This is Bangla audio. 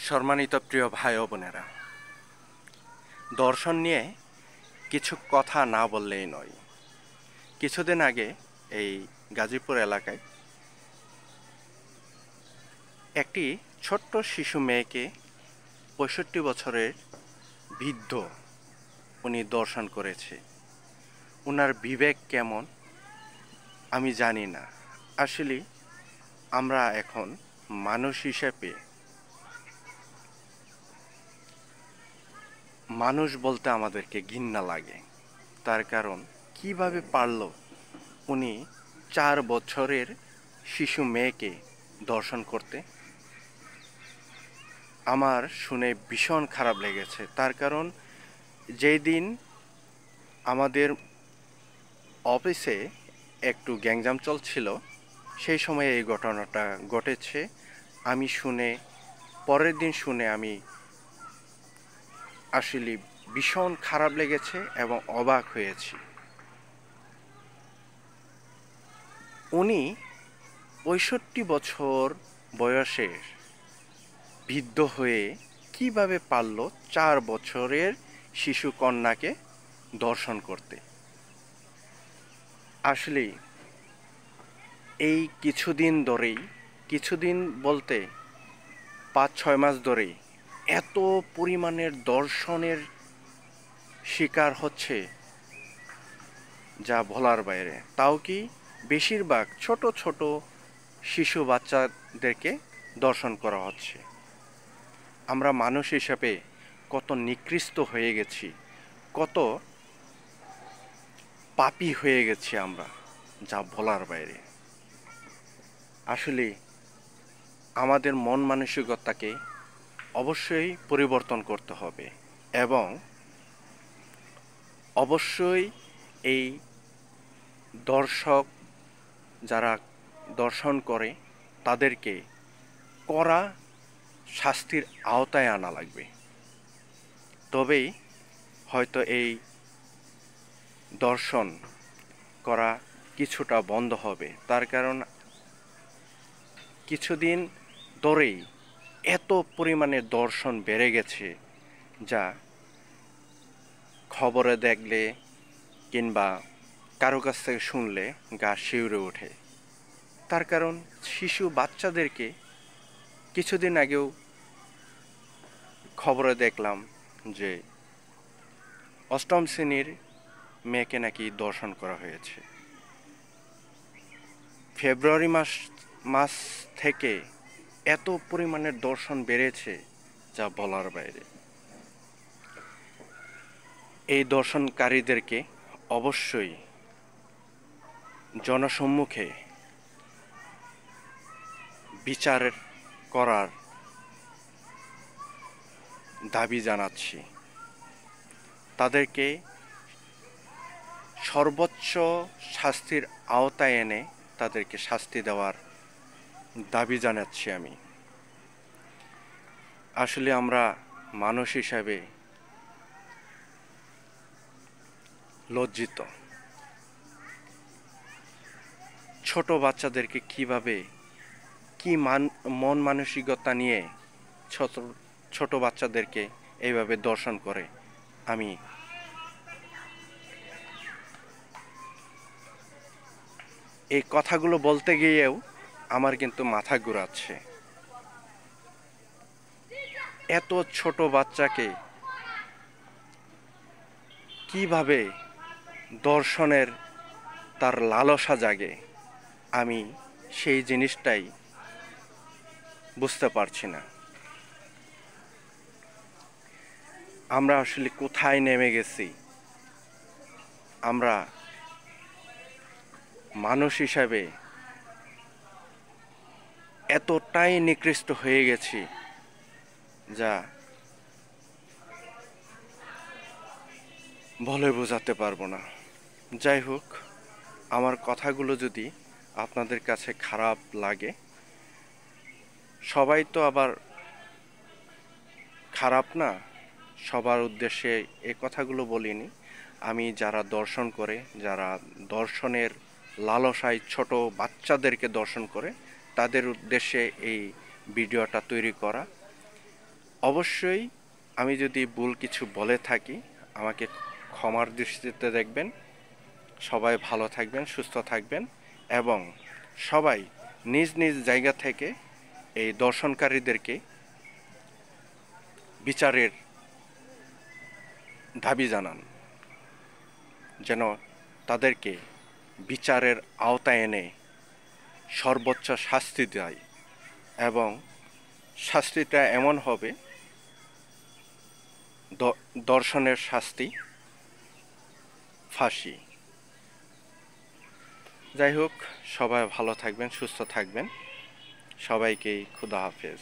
সম্মানিত প্রিয় ভাই ও বোনেরা, দর্শন নিয়ে কিছু কথা না বললেই নয়। কিছুদিন আগে এই গাজীপুর এলাকায় একটি ছোট্ট শিশু মেয়েকে ৬৫ বছরের বৃদ্ধ উনি দর্শন করেছে। ওনার বিবেক কেমন আমি জানি না। আসলে আমরা এখন মানুষ হিসেবে মানুষ বলতে আমাদেরকে ঘৃণা লাগে। তার কারণ কিভাবে পারল উনি ৪ বছরের শিশু মেয়েকে দর্শন করতে? আমার শুনে ভীষণ খারাপ লেগেছে। তার কারণ যেই দিন আমাদের অফিসে একটু গ্যাঞ্জাম চলছিল, সেই সময় এই ঘটনাটা ঘটেছে। আমি শুনে পরের দিন শুনে আমি আসলে ভীষণ খারাপ লেগেছে এবং অবাক হয়েছি। উনি ৬৫ বছর বয়সের বৃদ্ধ হয়ে কিভাবে পারল ৪ বছরের শিশু কন্যাকে দর্শন করতে? আসলে এই কিছুদিন বলতে ৫-৬ মাস ধরেই এত পরিমাণের দর্শনের শিকার হচ্ছে যা বলার বাইরে। তাও কি বেশিরভাগ ছোট ছোট শিশু বাচ্চাদেরকে দর্শন করা হচ্ছে। আমরা মানুষ হিসাবে কত নিকৃষ্ট হয়ে গেছি, কত পাপী হয়ে গেছি আমরা, যা বলার বাইরে। আসলে আমাদের মন মানসিকতাকে অবশ্যই পরিবর্তন করতে হবে এবং অবশ্যই এই দর্শক যারা দর্শন করে তাদেরকে কড়া শাস্তির আওতায় আনা লাগবে। তবেই হয়তো এই দর্শন করা কিছুটা বন্ধ হবে। তার কারণ কিছুদিন ধরেই এত পরিমাণে দর্শন বেড়ে গেছে যা খবরে দেখলে কিংবা কারো কাছ থেকে শুনলে গা শিউরে ওঠে। তার কারণ শিশু বাচ্চাদেরকে কিছুদিন আগেও খবরে দেখলাম যে ৮ম শ্রেণীর মেয়েকে নাকি দর্শন করা হয়েছে। ফেব্রুয়ারি মাস থেকে এত পরিমাণের দর্শন বেড়েছে যা বলার বাইরে। এই দর্শনকারীদেরকে অবশ্যই জনসম্মুখে বিচার করার দাবি জানাচ্ছি। তাদেরকে সর্বোচ্চ শাস্তির আওতায় এনে তাদেরকে শাস্তি দেওয়ার দাবি জানাচ্ছি আমি। আসলে আমরা মানুষ হিসাবে লজ্জিত। ছোট বাচ্চাদেরকে কিভাবে মন মানসিকতা নিয়ে ছোট বাচ্চাদেরকে এইভাবে দর্শন করে, আমি এই কথাগুলো বলতে গিয়েও আমার কিন্তু মাথা ঘুরাচ্ছে। এত ছোট বাচ্চাকে কিভাবে দর্শনের তার লালসা জাগে, আমি সেই জিনিসটাই বুঝতে পারছি না। আমরা আসলে কোথায় নেমে গেছি? আমরা মানুষ হিসাবে এতটাই নিকৃষ্ট হয়ে গেছি যা বলে বোঝাতে পারবো না। যাই হোক, আমার কথাগুলো যদি আপনাদের কাছে খারাপ লাগে, সবাই তো আবার খারাপ না, সবার উদ্দেশ্যে এ কথাগুলো বলিনি। আমি যারা দর্শন করে, যারা দর্শনের লালসায় ছোট বাচ্চাদেরকে দর্শন করে, তাদের উদ্দেশ্যে এই ভিডিওটা তৈরি করা। অবশ্যই আমি যদি ভুল কিছু বলে থাকি আমাকে ক্ষমার দৃষ্টিতে দেখবেন। সবাই ভালো থাকবেন, সুস্থ থাকবেন এবং সবাই নিজ নিজ জায়গা থেকে এই দর্শনকারীদেরকে বিচারের দাবি জানান, যেন তাদেরকে বিচারের আওতায় এনে সর্বোচ্চ শাস্তি দেয় এবং শাস্তিটা এমন হবে দর্শনের শাস্তি ফাঁসি। যাই হোক, সবাই ভালো থাকবেন, সুস্থ থাকবেন। সবাইকেই খুদা হাফেজ।